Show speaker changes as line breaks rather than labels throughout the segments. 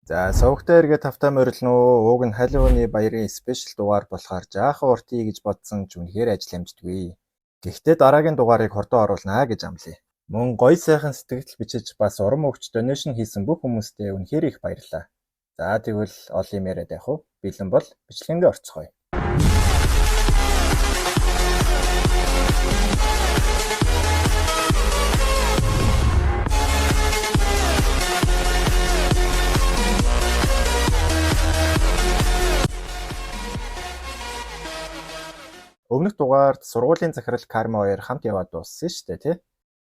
За сувгтай эргээ тавтай морилно уу? Ууг нь Халиуны баярын спешиал дугаар болохоор жаахан уртий гэж бодсон ч үнэхээр ажил амждаггүй. Гэхдээ дараагийн дугаарыг хордоо оруулнаа гэж амлая. Мөн гоё сайхан сэтгэл бичиж бас урам өгч донешн хийсэн бүх хүмүүстээ үнэхээр их баярлалаа. За тэгвэл олон юм яриад явах уу? Бэлэн бол бичлэгэндээ орцгоё. Өмнөх дугаард сургуулийн захирал Карма хоёр хамт яваад дууссан шүү дээ, тий?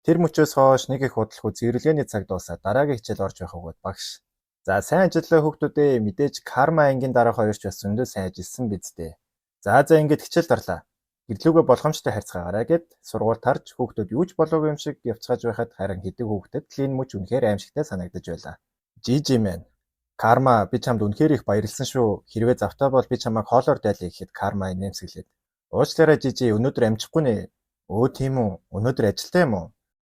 Тэр мөчөөс хойш нэг их худалдах зэрлэгээний цаг дуусаад дараагийн хичээл орж байх өгөөд багш. За сайн ажиллаа хүүхдүүдээ, мэдээж Карма ангийн дараах хоёр ч бас зөндөө сайн ажилласан биз дээ. За ингэж хичээл дарлаа. Гэрлүүгээ болгоомжтой харьцаагаарай гэд сургууль тарж хүүхдүүд юу ч болоогүй юм шиг явцгааж байхад харин хэдэг хүүхдэд л энэ мөч үнэхээр аимшигтай санагдаж байлаа. Жижи мэн. Карма би чамд үнэхээр их баярлсан шүү. Хэрвээ завтай бол би чамайг хоолоор дайлъя гэхэд Карма нэмсгэлээд. Уучлаарай Жижи, өнөөдөр амжихгүй нэ. Өө тийм үү. Өнөөдөр ажилтай юм уу?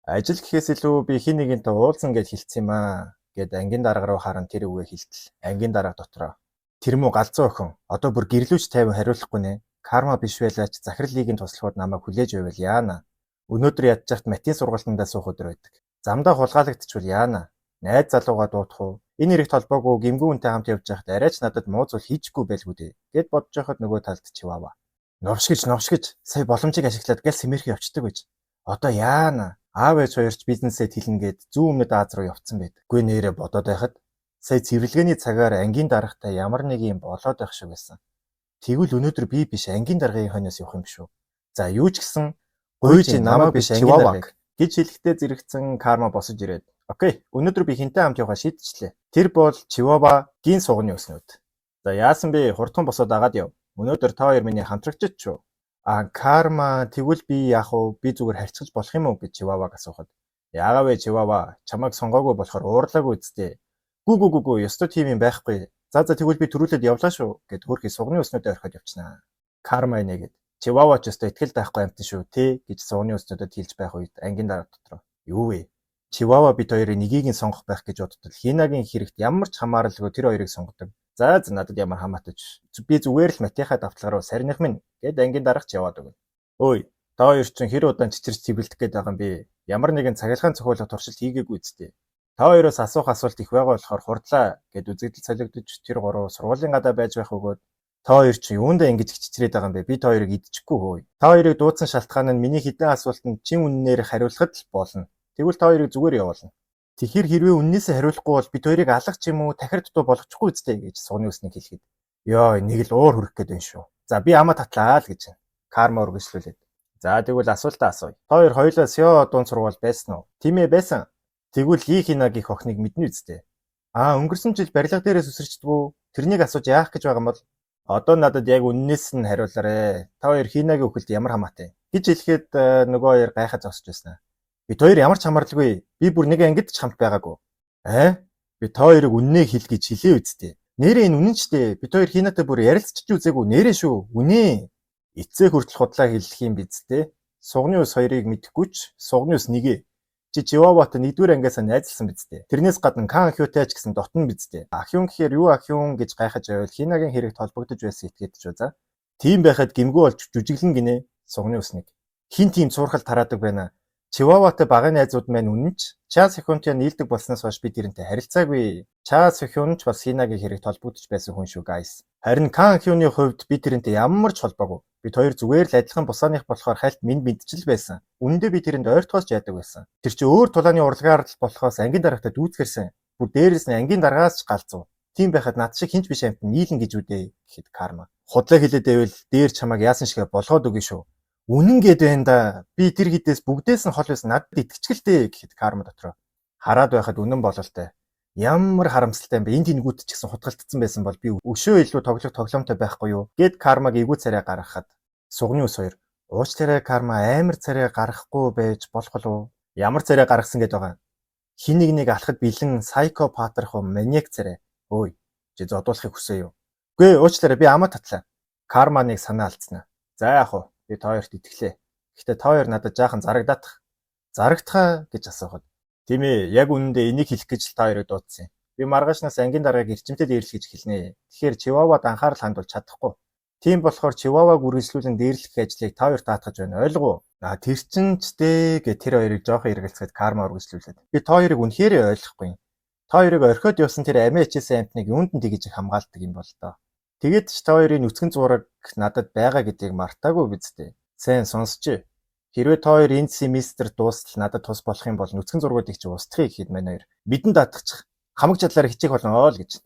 Ажил гэхээс илүү би хин нэгэнтэй уулзсан гэж хэлсэн юм аа. Гэд ангийн дарга руу харан тэр үгээ хэлтэл. Ангийн дарга дотроо. Тэр мүү галзуу охин. Одоо бүр гэрлүүч 50 хариулахгүй нэ. Карма биш байлаач захирал лигийн туслахууд намайг хүлээж байвал яана. Өнөөдөр ядчихт матийн сургалтандаа суух өдөр байдаг. Замдаа хулгайлагдчихвал яана. Найз залуугаа дуудах уу? Энэ эрэгт холбоогүй гимгүү үнтэй хамт явж байхад арайч надад муу зүйл хийчихгүй байлгүй дээ. Гэд бодож байхад нөгөө талд чиваава. Новш гэж сая боломжийг ашиглаад гал сэмэрхий явцдаг байж. Одоо яана. Аав ээж хоёрч бизнесээ тэлнгээд зүүн өмнөд Аз руу явцсан байдаг. Гүй нэрээ бодоод байхад сая цэвэрлэгээний цагаар ангийн даргатай ямар нэг юм болоод байх шиг байсан. Тэгвэл өнөөдөр би биш ангийн даргын хойноос явах юм шүү. За юу ч гэсэн гуйж намайг биш ангийн даргыг гэж хэлэхдээ зэрэгцэн Карма босож ирээд. Окей, өнөөдөр би хинтээ хамт явахаа шийдчихлээ. Тэр бол Чивавагийн сугны өснүүд. За яасан бэ? Хурдхан босоод агаад яв. Өнөөдөр та хоёр миний хамтрагчид ч юу? Карма тэгвэл би яах вэ? Би зүгээр харьцаж болох юм уу гэж Чиваваг асуухад. Яагаа вэ Чивава? Чамайг сонгоогүй болохоор уурлаагүй үсттэй. Гү, ёстой тийм юм байхгүй. За тэгвэл би төрүүлээд явлаа шүү гэд хөрхий сугны өснөдөө орхиод явчихнаа. Карма инегээд Чивава ч өстой ихтгэл байхгүй амтан шүү те гэж сугны өснөдөд хэлж байх үед ангийн дарга дотроо. Юу вэ? Чивава бид хоёрын нэгийг нь сонгох байх гэж бодтол Хинагийн хэрэгт ямар ч хамааралгүй тэр хоёрыг сонгодог. За надад ямар хамаатай ч. Би зүгээр л матихаа давталгаар руу сарних минь гэд ангийн даргач яваад өгнө. Өөй, та хоёр ч хэр удаан чичирч цэвэрлэх гээд байгаа юм бэ? Ямар нэгэн цахилгаан цохиулах туршилт хийгээгүй үсттэй. Та хоёроос асуух асуулт их байгаа болохоор хурдлаа гэд үзэгдэл солигдож тэр гурав сургуулийн гадаа байж байх өгөөд та хоёр ч юундаа ингэж чичрээд байгаа юм бэ? Би та хоёрыг идчихгүй хөөе. Та хоёрыг дуудсан шалтгаан нь миний хэдэн асуултанд чин үннээр хариулахад л болно. Тэгвэл та хоёрыг зүгээр явуулна. Тэгэхээр хэрвээ үннээсээ хариулахгүй бол бид хоёрыг алгах ч юм уу тахир дутуу болгочихгүй үстэй гэж сугны үснийг хэлэхэд. Йоо, нэг л уур хүрэх гээд байна шүү. За би амаа татлаа л гэж. Карма үргэлжлүүлээд. За тэгвэл асуултаа асууя. Та хоёр хоёулаа Сё дунд сургууль байсан уу? Тийм ээ байсан. Тэгвэл Ли Хинагийн охиныг мэднэ үстэй. Өнгөрсөн жил барилга дээрээс үсэрчдгүү. Тэрнийг асууж яах гэж байгаа юм бол одоо надад яг үннээс нь хариулаарэ. Та хоёр Хинагийн өхөлд ямар хамаатай гэж хэлэхэд нөгөө хоёр гайхаж зогсож байсан. Бид хоёр ямар ч хамаарлгүй. Би бүр нэг ангид ч хамт байгаагүй. Би та хоёрыг үннээ хэл гэж хэлээ үсттэй. Нэрээ энэ үнэн ч дээ. Бид хоёр Хинатай бүр ярилцчих үзээгүй. Нэрээ шүү. Үнэ. Эцээ хүртэл худлаа хэлэх юм биз дээ. Сугны ус хоёрыг мэдэхгүй ч сугны ус нэгэ. Чи Чиваватай нэгдүгээр ангиасаа найзалсан биз дээ. Тэрнээс гадна Кан Хьютай ч гэсэн дотно биз дээ. Ахюн гэхээр юу Ахюн гэж гайхаж байвал Хинагийн хэрэгт холбогдож байсан этгээд ч үзаа. Тийм байхад гимгүү болж жүжиглэн гинэ сугны усник. Хин тийм цуурхал тараадаг байна. Чиваватай багын найзууд маань үнэн ч Ча Сохюнтэй нийлдэг болсноос хойш би тэрнтэй харилцаагүй. Ча Сохюн ч бас Хинагийн хэрэгт холбогдож байсан хүн шүү guys. Харин Кан Хьюний хувьд би тэрнтэй ямар ч холбоогүй. Бид хоёр зүгээр л адилхан бусааных болохоор хальт минь мэдчил байсан. Үнэндээ би тэрэнд ойртоос ч яадаг байсан. Тэр чи өөр тулааны урлагаар л болохоос ангийн даргатай дүүцгэрсэн. Бүр дээрээс нь ангийн даргаас ч галзуу. Тийм байхад над шиг хинч биш амт нийлэн гэж үдээ гэхэд Карма. Худлаа хэлээд байвал дээр чамайг яасан шигэ болгоод өгнө шүү. Үнэн гээд байна да. Би тэр хідээс бүгдээс нь хол байсан надад итгэцгэлтэй гэхэд Карма дотроо. Хараад байхад үнэн бололтой. Ямар харамсалтай юм бэ? Энд тэнгүүд ч гэсэн хутгалтцсан байсан бол би өшөө илүү тоглоомтой байхгүй юу? Гэд Кармаг эвгүй царай гаргахад сугны ус хоёр. Уучлаарай Карма амар царай гаргахгүй байж болох уу? Ямар царай гаргасан гээд байгаа? Хин нэг алхад бэлэн сайкопатрах маниак царай. Өөй, чи зодуулахыг хүсэе юу? Үгүй уучлаарай би амаа татлаа. Карманыг санаа алдснаа. За яах вэ? Би та хоёрт итгэлээ. Гэхдээ та хоёр надад жаахан зарагдах гэж асуухад. Тийм ээ, яг үнэндээ энийг хэлэх гэж та хоёрыг дуудсан юм. Би маргаашнаас ангийн даргаыг эрчимтэй дээрлэх гэж хэлнэ. Тэгэхээр Чивавад анхаарал хандуулж чадахгүй. Тийм болохоор Чиваваг үргэлжлүүлэн дээрлэх ажлыг та хоёр даатгаж байна. Ойлгов уу? Тэр чин ч дээ гэ тэр хоёрыг жоохон эргэлзэхэд Карма үргэлжлүүлээд. Би та хоёрыг үнэхээр ойлгохгүй. Та хоёрыг орхиод явсан тэр амиа хичээсэн амтныг юунд нь тэгж хамгаалдаг юм бол тоо. Тэгээд ч та хоёрын нүцгэн зураг надад байгаа гэдгийг мартаагүй биз дээ. Сайн сонсч. Хэрвээ та хоёр энэ семестр дуустал надад тус болох юм бол нүцгэн зургуудыг чи устгахыг гэхэд мань хоёр бидэнд даатгачих. Хамаг чадлаар хичээх болно л гэж.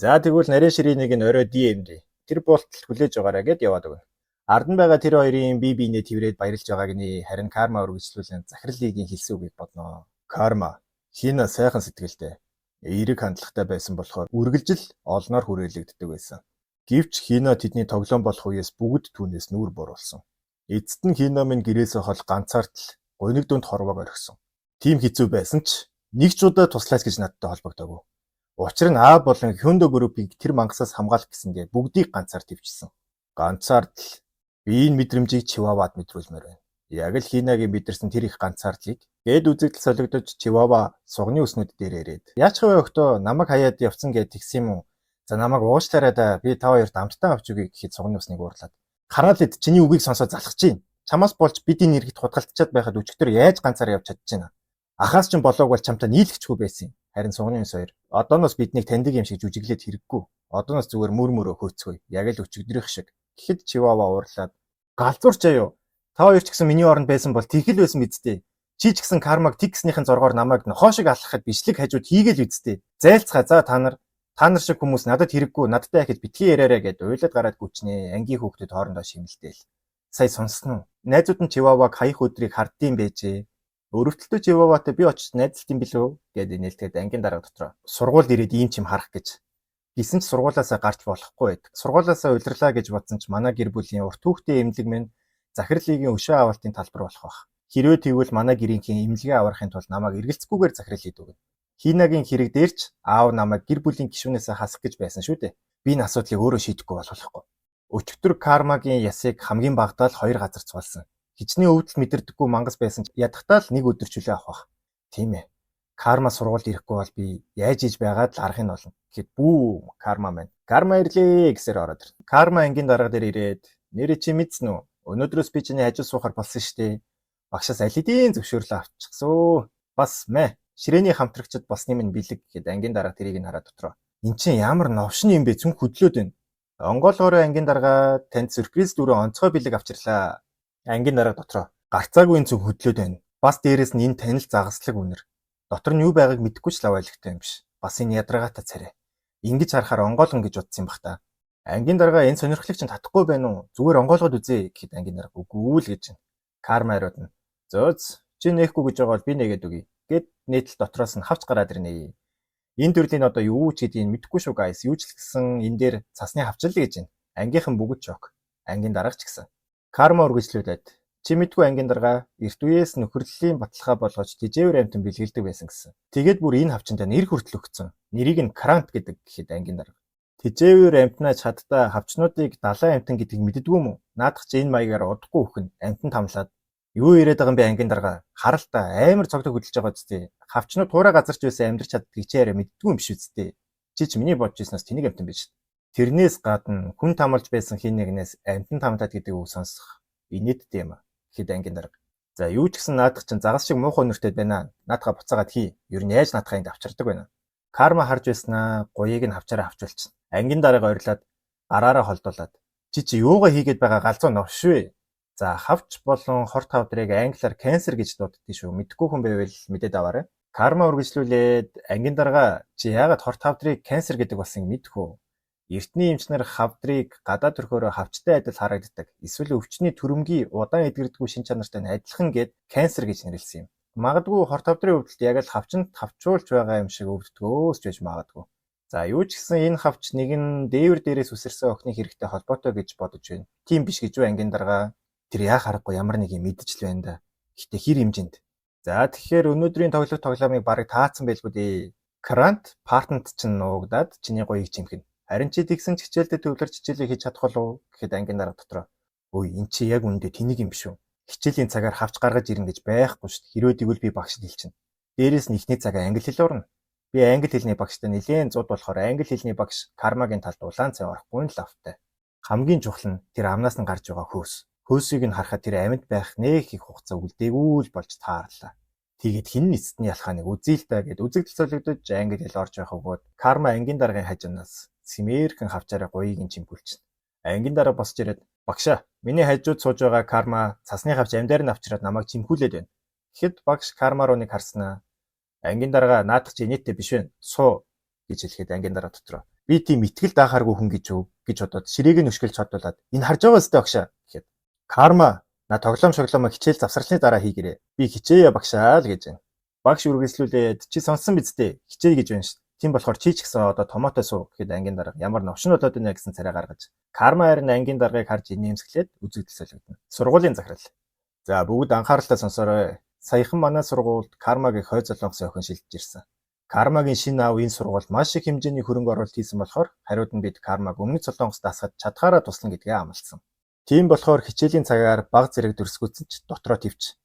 За тэгвэл нарийн ширээнийг нь орой DMD. Тэр болтол хүлээж байгаарай гэд яваад өгнө. Ард нь байгаа тэр хоёрын бие биенээ тэрвэрэд баярлж байгааг нь харин Карма үргэлжлүүлэн захирлын хэлсэн үгийг бодноо. Карма хина сайхан сэтгэлтэй. Эерэг хандлагатай байсан болохоор үргэлжил олноор хүрээлэгддэг байсан. Гэвч хина тэдний тоглоом болох үеэс бүгд түүнээс нүүр буруулсан. Эцэст нь хина минь гэрээсээ хол ганцаардл гуниг дүнд хорвоог орхисон. Тим хэцүү байсан ч нэг ч удаа туслаач гэж надтай холбогдоогүй. Учир нь А болон Hyundai Group-ийг тэр мангасаас хамгаалах гэсэндээ бүгдийг ганцаар твчсэн. Ганцаардл би энэ мэдрэмжийг Чивавад мэдрүүлмээр байна. Яг л Хинагийн мэдэрсэн тэр их ганцаардлыг гээд үзэгдэл солигдож Чивава сугны өснүүд дээр ирээд. Яач вэ өгтөө намайг хаяад явцсан гэж тэгсэн юм уу? За намайг уушлаарай да би та хоёрт амттай авч өгье гэхэд сугны өсныг уурлаад. Хараал эд чиний үгийг сонсоод залхаж чинь. Чамаас болж бидний нэргэд худгалдчихад байхад өчигдөр яаж ганцаар явж чадчихна? Ахаас ч болоог бол чамтай нийлэхчгүй байсан юм. Харин сугны өс хоёр одооноос биднийг таньдаг юм шиг жүжиглээд хэрэггүй. Одооноос зүгээр мөрмөрөө хөөцгөө. Яг л өчигдрийнх шиг. Гэхэд Чивава уурлаад галзуурч аяа. Та хоёр ч гэсэн миний оронд байсан бол тийхэл байсан мэдтэй. Чи ч гэсэн Кармаг тикснийхэн зоргоор намайг нохоошиг алхахад бичлэг хажууд хийгээл үсттэй. Зайлцгаа за та нар шиг хүмүүс надад хэрэггүй, надтай ихэд битгий яриараа гэд уйлаад гараад гүчнээ. Ангийн хүүхдүүд хоорондоо шимэлдээл. Сая сонссон уу? Найзууд нь Чиваваг хаях өдрийг хардсан байжээ. Өрөвдөлтөө Чиваватай би очиж найзлтын билүү гэд нээлтгээд ангийн дарга дотроо. Сургуульд ирээд ийм ч юм харах гэж. Гисэн ч сургуулаасаа гарч болохгүй байдаг. Сургуулаасаа удирлаа гэж бодсон ч манай гэр бүлийн урт хүүхдийн эмнэлэг минь захирлын өшөө авалтын талбар болох байх. Хэрвээ тэгвэл манай гэрийнхэн эмнэлгээ аврахын тулд намайг эргэлцэхгүйгээр захирал хийдэг. Хинагийн хэрэг дээр ч аав намайг гэр бүлийн гишүүнээсээ хасах гэж байсан шүү дээ. Би энэ асуудлыг өөрөө шийдэхгүй болохгүй. Өчигдөр Кармагийн ясыг хамгийн багадаа л 2 газар цуулсан. Хичнээн өвдөл мэдэрдэггүй мангас байсан ч ядахтаа л нэг өдөрчүүлээ авах. Тийм ээ. Карма сургуульд ирэхгүй бол би яаж иж байгаад л арахын болно. Гэхэд бүү Карма маань. Карма ирлээ гэсээр ороод ир. Карма ангийн дарга дээр ирээд нэрээ чи мэдсэн үү? Өнөөдрөөс би чиний хажуу суухаар болсон штэ. Багшаас аль хэдийн зөвшөөрлөө авчихсан. Бас мэ. Ширээний хамтрагчд босны минь бэлэг гэхэд ангийн дарга тэрийг нь хараад дотроо. Эн чинь ямар новшин юм бэ? Цүн хөдлөөд байна. Онгоолгоороо ангийн дарга танд сюрприз дөрөв онцгой бэлэг авчирлаа. Ангийн дарга дотроо. Гарцаагүй цүн хөдлөөд байна. Бас дээрэс нь энэ танил загаслаг үнэр. Дотор нь юу байгааг мэдэхгүй ч лавайлагтай юм биш. Бас энэ ядаргаатай царай. Ингиж харахаар онгоолгон гэж утсан юм бах та. Ангийн дарга энэ сонирхлыг чинь татахгүй байна уу? Зүгээр онгоолгоод үзье гэхэд ангийн дарга үгүй л гэж. Карма хариуд нь. Зөөц чи нээхгүй гэж байгаа бол би нээгээд өгье. Гэт нийтл дотроос нь хавч гараад ирнэ. Энэ төрлийн одоо юу ч гэдгийг мэдэхгүй шүү guys. Юу ч л гэсэн энэ дээр цасны хавчил гэж байна. Ангийнхан бүгд шок. Ангийн дарга ч гэсэн. Карма үргэлжлүүлээд чи мэдгүй ангийн дарга эрт үеэс нөхөрлөлийн баталгаа болгож тижээвэр амтан бэлгэлдэг байсан гэсэн. Тэгээд бүр энэ хавчинтай нэр хүртэл өгсөн. Нэрийг нь Крант гэдэг гэхэд ангийн дарга. Тижээвэр амтнаа чаддаа хавчнуудыг далайн амтан гэдгийг мэддэггүй юм уу? Наадах чи энэ маягаар удахгүй өхөн амтан тамлаад юу яриад байгаа юм бэ ангийн дарга? Харалтаа амар цогтөг хөдөлж байгаа үстэй. Хавчнууд туурай газарч байсан амьдрч чаддгийг чи яриа мэддэггүй юм биш үстэй. Чи ч миний бодож ирснээс тэнийг амтан биш. Тэрнээс гадна хүн тамалж байсан хин нэгнээс амтан тамтаад гэдэг үг сонсох инээдтэй юм. Гэхэд ангийн дарга. За юу ч гэсэн наадах чинь загас шиг муухай нөртэй байна. Наадхаа буцаагаад хий. Ер нь яаж наадхаа энд авчирдаг байна. Карма харж байснаа гоёыг нь авчаараа авчулчихна. Ангийн дарга ойрлаад гараараа холдуулаад чи юугаа хийгээд байгаа галзуу новшвэ. За хавч болон хорт хавдрыг англиар cancer гэж дууддаг шүү. Мэдгүй хүн байвал мэдээд аваарай. Карма үргэлжлүүлээд ангийн дарга чи яагаад хорт хавдрыг cancer гэдэг болсон мэдэх үү? Эртний эмчнэр хавдрыг гадаа төрхөөрөө хавчтай адил харагддаг. Эсвэл өвчний төрөмгийн удаан эдгэрдэггүй шин чанартай нь адилхан гэд cancer гэж нэрлэсэн юм. Магадгүй хорт хавдрын өвдөлт яг л хавчинд хавчуулж байгаа юм шиг өвддгөөс ч байж магадгүй. За юу ч гэсэн энэ хавч нэгэн дээвэр дээрээс үсэрсэн охины хэрэгтэй холбоотой гэж бодож байна. Тийм биш гэж үү ангийн дарга? Тэр яа харахгүй ямар нэг юм мэдэж л байна да. Гэтэ хэр хэмжээнд. За тэгэхээр өнөөдрийн тоглоомыг барыг таацсан байлгүй дээ. Крант партнерт чинь нуугдаад чиний гоёыг чимхэн. Харин чи тэгсэн ч хичээлдээ төвлөрч хичээлээ хийж чадах болов гэхэд ангийн дарга дотроо. Үй эн чи яг үндэ тэнийг юм биш үү? Хичээлийн цагаар хавч гаргаж ирнэ гэж байхгүй шүү дээ. Хэрвээ тэгвэл би багшд хэлчихнэ. Дээрээс нь ихний цагаа англи хэл орно. Би англи хэлний багштай нэлээд зуд болохоор англи хэлний багш кармагийн талд улаан цай орохгүй нь лавтай. Хамгийн чухал нь тэр амнаас нь гарч байгаа хөөс. Хөөсийг нь харахад тэр амьд байх нэг их хугацаа үлдээгүй л болж таарлаа. Тэгээд хин эцэстний ялхааныг үзье л та гэд үзэгдэл солигдож англи хэл орж байх бөгөөд карма ангийн даргын хажуунаас симээрхэн хавчаараа гоёыг нь чимпүүлчихнэ. Ангийн дараа босч ирээд багшаа миний хажууд сууж байгаа карма цасны хавч амьдаар нь авчираад намайг чимхүүлээд байна. Тэгэхэд багш карма руу нэг харснаа. Ангийн дарга наадах чи инээдтэй биш вэ? Суу гэж хэлэхэд ангийн дараа дотроо. Би тийм итгэл даахааргүй хүн гэж бодоод ширээг нь өшгөлж хотлуулад энэ харж байгаа өстэй багшаа гэхэд карма на тоглоом шоглоомоо хичээл завсралны дараа хийгэрээ. Би хичээе багшаа л гэж байна. Багш үргэлжлүүлээд чи сонссон биз дээ. Хичээе гэж байна ш. Тийм болохоор чи ч гэсэн одоо томоотой суу гэхэд ангийн дарга ямар новшин болоод байна гэсэн царай гаргаж карма харин ангийн даргыг харж инээмсэглээд үзэгдэл солигдно. Сургуулийн захирал. За бүгд анхааралтай сонсоорой. Саяхан манай сургуульд кармагийн хой золонгосын охин шилжиж ирсэн. Кармагийн шинэ аав энэ сургуульд маш их хэмжээний хөрөнгө оруулалт хийсэн болохоор хариуд нь бид кармаг өмнөд Солонгост дасгаж чадхаараа туслана гэдгээ амласан. Тийм болохоор хичээлийн цагаар баг зэрэг дөрсгүйцэн ч дотроо төвч.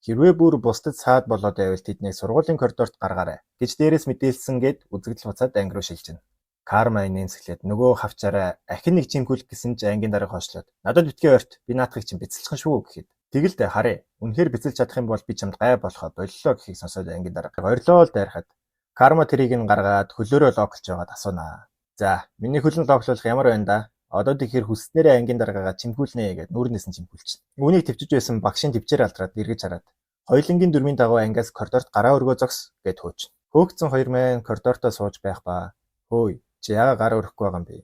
Хэрвээ бүр бусдад саад болоод байвал тэднийг сургуулийн коридорт гаргаарай гэж дээрээс мэдээлсэн гэд үзэгдэл буцаад анги руу шилжинэ. Карма инээмсэглээд нөгөө хавчаараа ахин нэг чимхүүлэх гэсэн чи ангийн дарга хойшлоод надад битгий ойрт би наадахыг чинь бяцалчихсан шүү гэхэд тэгэл дээ харъя. Үнэхээр бяцалж чадах юм бол би чамд гай болохоо боллоо гэхийг сонсоод ангийн дарга ойрлоо л дайрахад карма тэрийг нь гаргаад хөлөөрөө локлж байгаад асуунаа. За миний хөлн локлуулах ямар байна да? Одоо тэгэхээр хүснээрээ ангийн даргаагаа чимхүүлнэ гэд нүүрнээс нь чимхүүлчихсэн. Үүнийг төвчж байсан багшийн төвчээр алдраад эргэж хараад хоёулангийн дөрмийн дагуу ангиас коридорт гараа өргөө зогс гэд хөөч. Хөөгцөн хоёр маань коридортоо сууж байх ба. Хөөе чи яага гараа өрөхгүй байгаа юм бэ?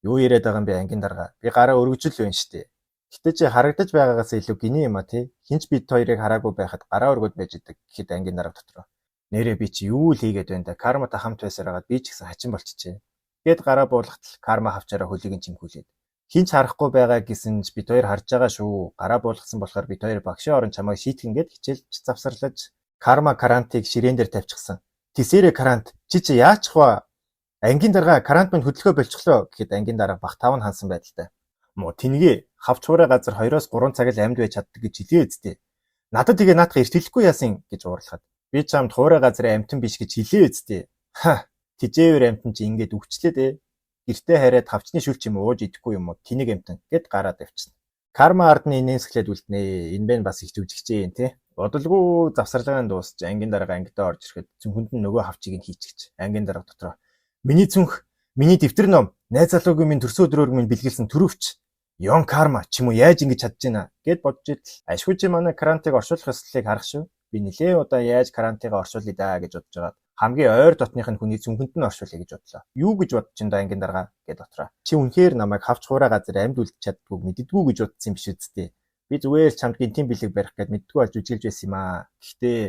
Юу яриад байгаа юм бэ ангийн дарга? Би гараа өргөж л байна штэ. Гэтэ чи харагдаж байгаагаас илүү гинэ юм а тий. Хинч бид хоёрыг хараагүй байхад гараа өргөд байж идэг гэхэд ангийн дарга дотроо. Нэрээ би чи юу л хийгээд байна да? Карматай хамт байсараад би ч гэсэн хачин болчихжээ. Гэт гараа буулгахтал карма хавчаараа хөлийг нь чимхүүлээд. Хинч харахгүй байгаа гэсэн ч бид хоёр харж байгаа шүү. Гараа буулгасан болохоор бид хоёр багшийн орон чамайг шийтгэн гэд хичээлж завсарлаж карма карантыг ширээн дээр тавьчихсан. Тэсэрэ карант чи яачих вэ? Ангийн дарга карант минь хөдөлгөөн болчихлоо гэхэд ангийн дарга бах таван хансан байдалтай. Мо тэнгээ хавч хуурай газар 2-оос 3 цаг л амьд байж чаддаг гэж хэлээ үсттэй. Надад тэгээ наадах эрт хэлэхгүй яасан гэж уурлахад би чамд хуурай газрын амтан биш гэж хэлээ үсттэй. Ха тижээвэр амтан чи ингээд өвчлээ дээ. Гэртээ хараад хавчны шүлч юм ууж идэхгүй юм уу? Тэнэг амтан гэд гараад авчихсан. Карма ардны инээмсэглээд үлднэ. Энэ байна бас их зүвжигчээ юм тий. Бодолгүй завсарлагын дуусч ангийн дарга ангидаа орж ирэхэд зүнхэнд нь нөгөө хавчийг нь хийчихэж. Ангийн дарга дотроо миний зүнх, миний дэвтэр ном, найз залуугийн минь төрсөн өдрөөр минь бэлгэлсэн төрөвч. Yon карма ч юм уу яаж ингэж чадж байна гэд бодож идэл ашгүй чи манай карантыг оршуулах ёслолыг харах шүү. Би нэлээ удаа яаж карантыг оршуулъя да гэж бодож байгаа. Хамгийн ойр дотных нь хүний зүнхэнд нь оршуулъя гэж бодлоо. Юу гэж бодож ин да ангийн дарга гэд дотроо. Чи үнэхээр намайг хавч хуурай газар амьд үлдэж чаддгүй мэддэггүй гэж бодсон юм биш үсттэй. Би зүгээр чамд гинтийн бэлэг барих гэд мэддэггүй болж үжилж байсан юм аа. Гэхдээ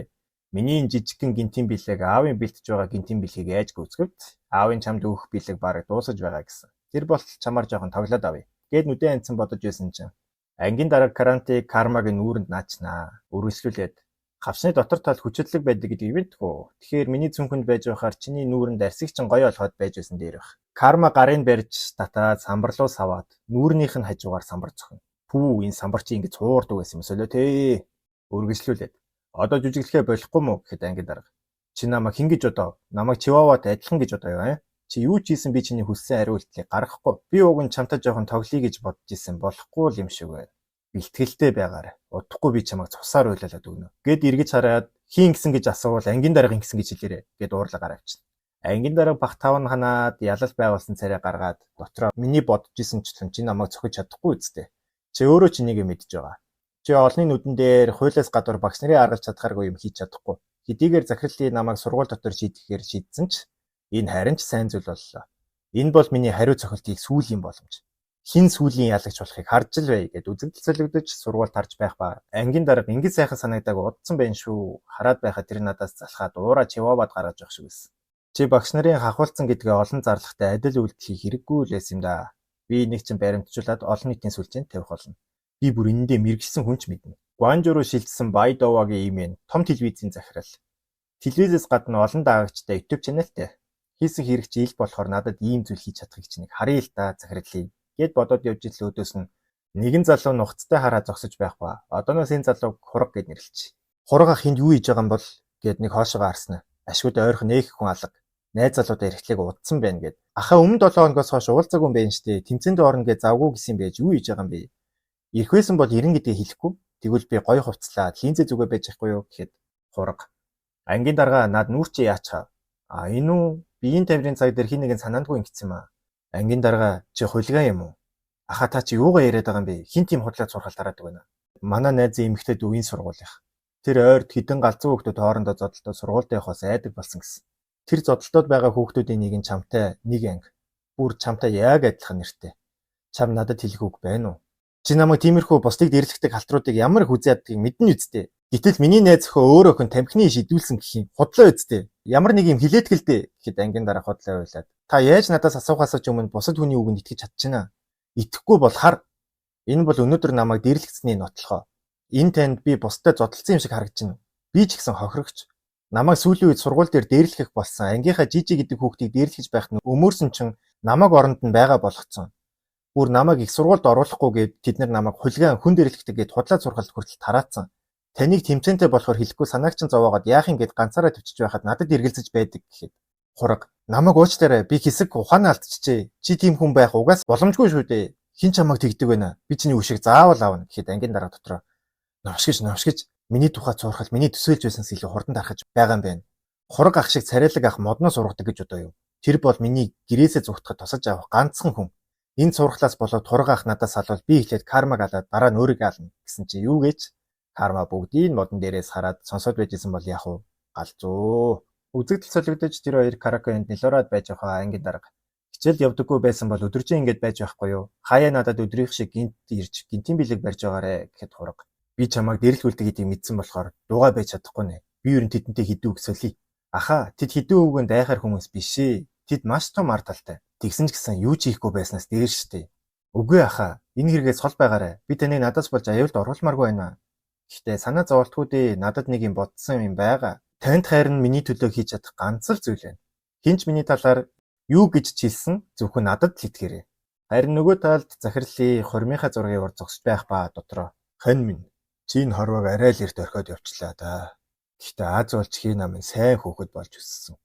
миний энэ жижигхэн гинтийн бэлэг аавын бэлтэж байгаа гинтийн бэлгийг яаж гүйцэтгэвд аавын чамд өгөх бэлэг бараг дуусаж байгаа гэсэн. Тэр бол чамаар жоохон тоглоод авъя. Гэд нүдэн анцсан бодож байсан чинь ангийн дарга карантыг кармаг нүүрэнд наачнаа. Үргэлжлүүлээд хавчны дотор тал хүчтэй байдаг гэдгийг мэдтгүү. Тэгэхээр миний цүнхэнд байж байхаар чиний нүүрэнд арсыг чинь гоё олоход байж байсан дээр байх. Карма гарыг барьж татаад самбарлуу саваад нүүрнийх нь хажуугаар самбар зохино. Пүү энэ самбар чи ингэж хуурдаг байсан юм солио те. Үргэлжлүүлээд одоо жүжиглэхээ болохгүй мó гэхэд ангийн дарга. Чи намайг хин гэж одоо намайг чиваваад адилхан гэж одоо юу Чи юу ч хийсэн би чиний хүссэн хариултыг гаргахгүй. Би уг нь чамтай жоохон тоглоё гэж бодож исэн болохгүй юм шиг байна. Бэлтгэлтэй байгаарай. Удахгүй би чамайг цусаар уйлалаад өгнө. Гэд эргэж хараад хийн гисэн гэж асуувал ангийн дарга гисэн гэж хэлээрэй гэд уурлагаар авчина. Ангийн дарга бах таван ханаад ялал байгуулсан царай гаргаад дотроо миний бодож исэн ч чи намайг цохиж чадахгүй үсттэй. Чи өөрөө чинийг мэдж байгаа. Чи олонний нүдэн дээр хуйлаас гадуур багш нарын аргалж чадхааргүй юм хийж чадахгүй. Хэдийгээр захирлын намайг сургууль дотор шийдэхээр шийдсэн ч энэ харин ч сайн зүйл боллоо. Энэ бол миний хариу цохилтыг сүүлийн боломж. Хин сүүлийн ялагч болохыг харж л бай гэд үзэгдэл солигдож сургуульд харж байх ба. Ангийн дарга ингэж сайхан санагдааг удсан байна шүү. Хараад байхад тэр надаас залхаад уураа чиваваад гаргаж явах шиг байсан. Чи багш нарын хахуулсан гэдгээ олон зарлагтай адил үйлдэлхийг хэрэггүй л байсан юм да. Би нэг чинь баримтжуулаад олон нийтийн сүлжээнд тавих болно. Би бүр энэндээ мэрэгсэн хүн ч мэднэ. Гуанжуу руу шилжсэн Байдовагийн имэн том телевизийн захирал. Телевизээс гадна олон даагчтай YouTube чаналтай. Хийсэн хэрэг чи ил болохоор надад ийм зүйл хийж чадахыг чи нэг харъя л да захирлыг гэд бодоод явж ил өдөөс нь нэгэн залуу нухацтай хараа зогсож байх ба. Одооноос энэ залууг хураг гэд нэрлэж. Хурага хинд юу хийж байгаа юм бол гэд нэг хоошоо харснаа. Ашгүйд ойрхон нээх хүн алга. найз залуудаа эрхлэх удсан байна гэд. Ахаа өмнө 7 хоногоос хойш уулзаагүй юм байна штэ. Тэмцээнд орно гэж завгүй гэсэн байж юу хийж байгаа юм бэ? Ирэх байсан бол ирэн гэдгийг хэлэхгүй. Тэгвэл би гоё хувцлаад хийнзээ зүгээ байж байхгүй юу гэхэд хурга. Ангийн дарга над нүүрчээ яачаа. Энэ үү биеийн тамирын цаг дээр хин нэгэн санаандгүй ингэсэн юм аа. Ангийн дарга чи хулиган юм уу? Ахаа та чи юугаа яриад байгаа юм бэ? Хин тийм худлаа сургалт хараад байна. Манай найзын эмэгтэйд үеийн сургуулийнх. Тэр ойрд хідэн галзуу хүүхдүүд хоорондоо зодтолтой сургуульд явахаас айдаг болсон гэсэн. Тэр зодтолтод байгаа хүүхдүүдийн нэг нь чамтай нэг анги. Бүр чамтай яг адилхан нэртэй. Чам надад хэлэх үг байна уу? Чи намайг тиймэрхүү бусдыг дэрлэгдэг халтруудыг ямар их үзээд ядгийг мэднэ үсттэй. Гэтэл миний найз өхөө өөр охин тамхины шидүүлсэн гэх юм. Худлаа үсттэй. Ямар нэг юм хилээтгэл дээ гэхэд ангийн дараа худлаа ойлаад. Та яаж надаас асуухаас өмнө бусад хүний үгэнд итгэж чадчихна. Итгэхгүй бол хар. Энэ бол өнөөдөр намайг дэрлэгцсэний нотлохоо. Энэ танд би бусдад зодтолсон юм шиг харагдаж байна. Би ч гэсэн хохирогч. Намайг сүүлийн үед сургууль дээр дээрлэх болсон. Ангийнхаа жижиг гэдэг хүүхдийг дээрлэж байхад нь өмөрсөн чин намайг оронд нь байгаа болгоцсон. Бүр намайг их сургуульд оруулахгүйгээд тэд нар намайг хулиган хүн дээрлэхтэй гэд худлаа сургалт хүртэл тараацсан. Таныг тэмцэнтэй болохоор хэлэхгүй санаагч зовоогоод яах юм гээд ганцаараа төвчж байхад надад эргэлзэж байдаг гэхэд. Хураг намайг уучлаарай би хэсэг ухаанаа алдчихжээ. Чи тийм хүн байх угаас боломжгүй шүү дээ. Хин ч чамайг тэгдэг байна. Би чиний үшиг заавал аавна гэхэд ангийн дараа дотроо навшгиж миний тухай цуурхал миний төсөөлж байснаас илүү хурдан тархаж байгаа юм байна. Хураг ах шиг царайлаг ах модноос ургадаг гэж бодоо юу. Тэр бол миний гэрээсээ зүгтахад тусаж авах ганцхан хүн. Энэ цуурхлаас болоод хураг ах надаас салвал би ихлээд кармаг алаад дараа нь өөрийгөө ална гэсэн чи юу гэж карма бүгдийг модон дээрээс хараад сонсоод байжсэн бол яах вэ? Галзуу. Үзэгдэл солигдож тэр хоёр караконд нэлороод байж байгаа ангийн дарга. Хичээл явдаггүй байсан бол өдөржин ингэж байж байхгүй юу? Хаяа надад өдрийнх шиг гинт ирж гинтийн бэлэг барьж байгаарэ гэхэд хураг. Би чамайг дээрлүүлдэг гэдгийг мэдсэн болохоор дуугаа байж чадахгүй нэ. Би юу н тэдэнтэй хідүү өгсөлий. Аха, тэд хідүү үгэнд айхаар хүмүүс биш ээ. Тэд маш том ард талтай. Тэгсэн ч гэсэн юу ч хийхгүй байснаас дээр штэ. Үгүй аха, энэ хэрэгээс хол байгаарэ. Би таныг надаас болж аюулд оруулмааргүй байна. Гэхдээ санаа зовлтгүй дээ. Надад нэг юм бодсон юм байгаа. Танд харин миний төлөө хийж чадах ганц л зүйл байна. Хинч миний талаар юу гэж чилсэн зөвхөн надад л итгээрэй. Харин нөгөө талд захирлын хормынхаа зургийг ур зогсож байх ба дотроо. Хон минь чи энэ хорвоог арай л эрт орхиод явчлаа да. Гэхдээ Аз болж хий намын сайн хөөхд болж өссөн.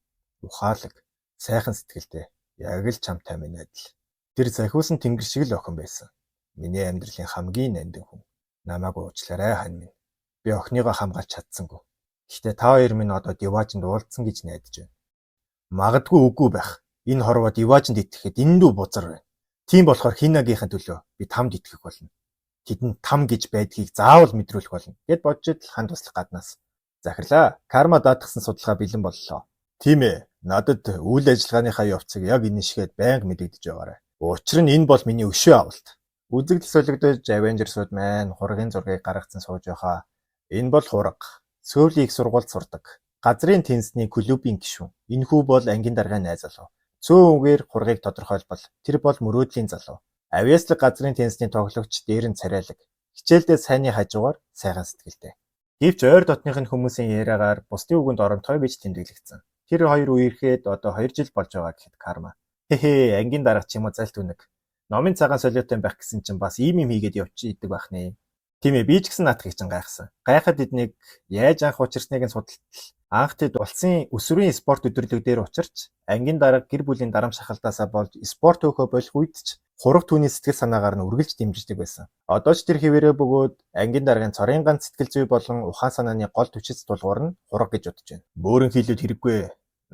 Ухаалаг, сайхан сэтгэлтэй. Яг л чамтай минь адил. Тэр захиусан тэнгэр шиг л охин байсан. Миний амьдралын хамгийн нандин хүн. Намайг уучлаарай хань минь. Би охиныгоо хамгаалж чадсангүй. Гэхдээ та хоёр минь одоо диваажинд уулзсан гэж найдаж байна. Магадгүй үгүй байх. Энэ хорвоо диваажинд итгэхэд эндүү бузар байна. Тийм болохоор хинагийнхаа төлөө би тамд итгэх болно. Тэдэнд там гэж байдгийг заавал мэдрүүлэх болно гэд бодж ил ханд туслах гаднаас. Захирлаа, карма даатгсан судалгаа бэлэн боллоо. Тийм ээ, надад үйл ажиллагааныхаа явцыг яг энэ шигэд байнга мэдэгдэж байгаарай. Учир нь энэ бол миний өшөө авалт. Үзэгдэл солигдож Avengers-ууд маань хургийн зургийг гаргацсан сууж байхаа. Энэ бол хураг. Сөүлийн их сургуульд сурдаг. Газрын тэнцний клубын гишүүн. Энэхүү бол ангийн даргын найз залуу. Цөөн үгээр хургийг тодорхойлбол тэр бол мөрөөдлийн залуу. Авьяаслаг газрын теннисний тоглогч дээр нь царайлаг. Хичээлдээ сайнны хажуугаар сайхан сэтгэлтэй. Гэвч ойр дотныхын хүмүүсийн яриагаар бусдын үгэнд оронтой гэж тэмдэглэгдсэн. Тэр хоёр үерхэд одоо 2 жил болж байгаа гэхэд карма. Хэ ангийн дарга ч юм уу зальт үнэг. Номын цагаан солиотой байх гэсэн чинь бас ийм юм хийгээд явчих идэг байх нэ. Тийм ээ би ч гэсэн наадахыг чинь гайхсан. Гайхаад эднийг яаж анх учирсныг нь судалтал. Анх тэд улсын өсвөрийн спорт өдөрлөг дээр учирч ангийн дарга гэр бүлийн дарамт шахалдаасаа болж спорт хөөхөө болох үед ч хураг түүний сэтгэл санаагаар нь үргэлж дэмждэг байсан. Одоо ч тэр хэвээрээ бөгөөд ангийн даргын цорын ганц сэтгэл зүй болон ухаан санааны гол түвшиц тулгуур нь хураг гэж бодож байна. Бөөрөн хийлүүд хэрэггүй.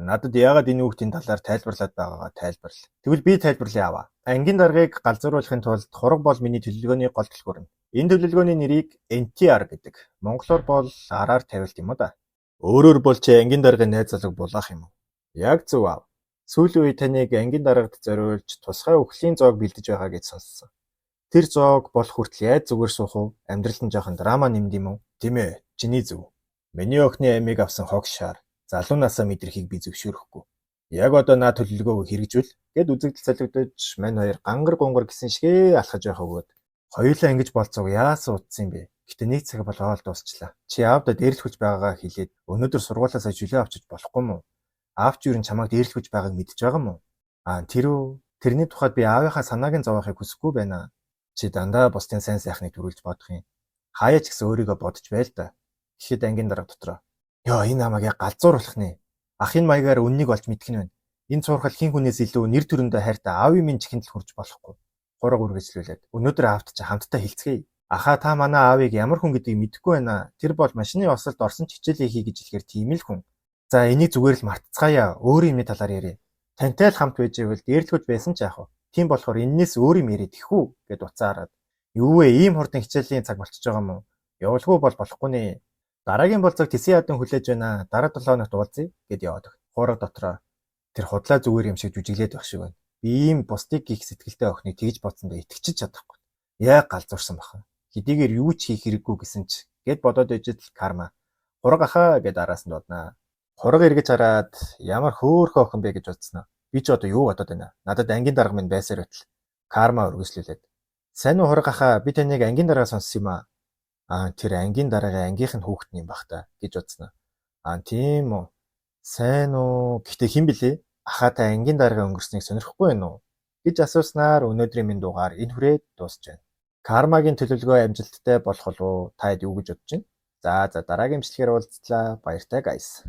Надад яагаад энэ хүүхдийн талаар тайлбарлаад байгаагаа тайлбарл. Тэгвэл би тайлбарлая аваа. Ангийн даргыг галзууруулахын тулд хураг бол миний төлөвлөгөөний гол түлхүүр нь. Энэ төлөвлөгөөний нэрийг NTR гэдэг. Монголоор бол араар тавилт юм уу да. Өөрөөр бол чи ангийн даргын найз залуу булаах юм уу? Яг зөв аав. Сүүлийн үе таныг ангийн дарагт зориулж тусгай өхлийн зоог бэлдэж байгаа гэж сонссон. Тэр зоог болох хүртэл яаж зүгээр суух вэ? Амьдралд нь жоохон драма нэмд юм уу? Тийм ээ, чиний зөв. Миний охины амийг авсан хог шаар залуунаасаа мэдрэхийг би зөвшөөрөхгүй. Яг одоо наа төлөвлөгөөг хэрэгжүүл гэд үзэгдэл солигдож мань хоёр гангар гунгар гэсэн шигээ алхаж байх өгөөд хоёулаа ингэж болцоог яасан утсан юм бэ? Гэтэ нэг цаг болгоод дуусчлаа. Чи аавда дээрлэхүж байгаагаа хэлээд өнөөдөр сургуулиасаа жилээ авчиж болохгүй мүү? Аавч юу н чамайг дээрлэхүж байгааг мэдж байгаа мó? Тэрний тухайд би аавынхаа санааг нь зовоохыг хүсэхгүй байна. Чи дандаа бусдын сайн сайхныг төрүүлж бодох юм. Хаяа ч гэсэн өөрийгөө бодож байл та. Гэхэд ангийн дарга дотроо. Ёо энэ намайг яг галзууруулах нэ. Ахын маягаар үннийг олж мэдэх нь байна. Энэ цуурхал хэн хүнээс илүү нэр төрөндөө хайртай аавын минь чихэнд л хүрч болохгүй. Хураг үргэлжлүүлээд өнөөдөр аавд чи хамтдаа хэлцгээе. Ахаа та манай аавыг ямар хүн гэдгийг мэдэхгүй байна. Тэр бол машины осолд орсон ч хичээлээ хий гэж хэлэхээр тийм л хүн. За энийг зүгээр л мартцгаая. Өөр юмны талаар ярив. Тантай л хамт байж ивэл дээрлэхүүл байсан ч яах вэ? Тийм болохоор эннээс өөр юм яриад их үү гэд уцаараад. Юу вэ? Ийм хурдан хичээлийн цаг болчихж байгаа юм уу? Явуулгүй бол болохгүй нэ. Дараагийн болцоог тэсийн ядан хүлээж байна. Дараа 7 хоногт уулзъя гэд яваад өгөх. Хураг дотроо тэр худлаа зүгээр юм шиг жүжиглээд байх шиг байна. Би ийм бусдыг гих сэтгэлтэй охиныг тэгж бодсондоо итгэж чадахгүй. Яг галзуурсан баха. Хэдийгээр юу ч хийх хэрэггүй гэсэн ч гэд бодоод ижил карма. Хураг ахаа гэд араас нь дууднаа. Хураг эргэж хараад ямар хөөхөн охин бэ гэж бодсноо. Би ч одоо юу бодоод байна. Надад ангийн дарга минь байсаар байтал. Карма үргэлжлүүлээд. Сайн уу хураг ахаа, би таныг ангийн дарга сонссон юм аа. Тэр ангийн дараагийн ангийнх нь хүүхэд юм бах та гэж бодсноо. Тийм үү. Сайн уу. Гэхдээ хэн блэ? Ахаатай ангийн дарга өнгөрснийг сонирхгүй байна уу? гэж асууснаар өнөөдрийн минь дугаар энэ хүрээд дуусж байна. Кармагийн төлөвлөгөө амжилттай болох болов уу? Та хэд юу гэж бодож байна? За дараагийн бичлэгээр уулзлаа. Баяртай guys.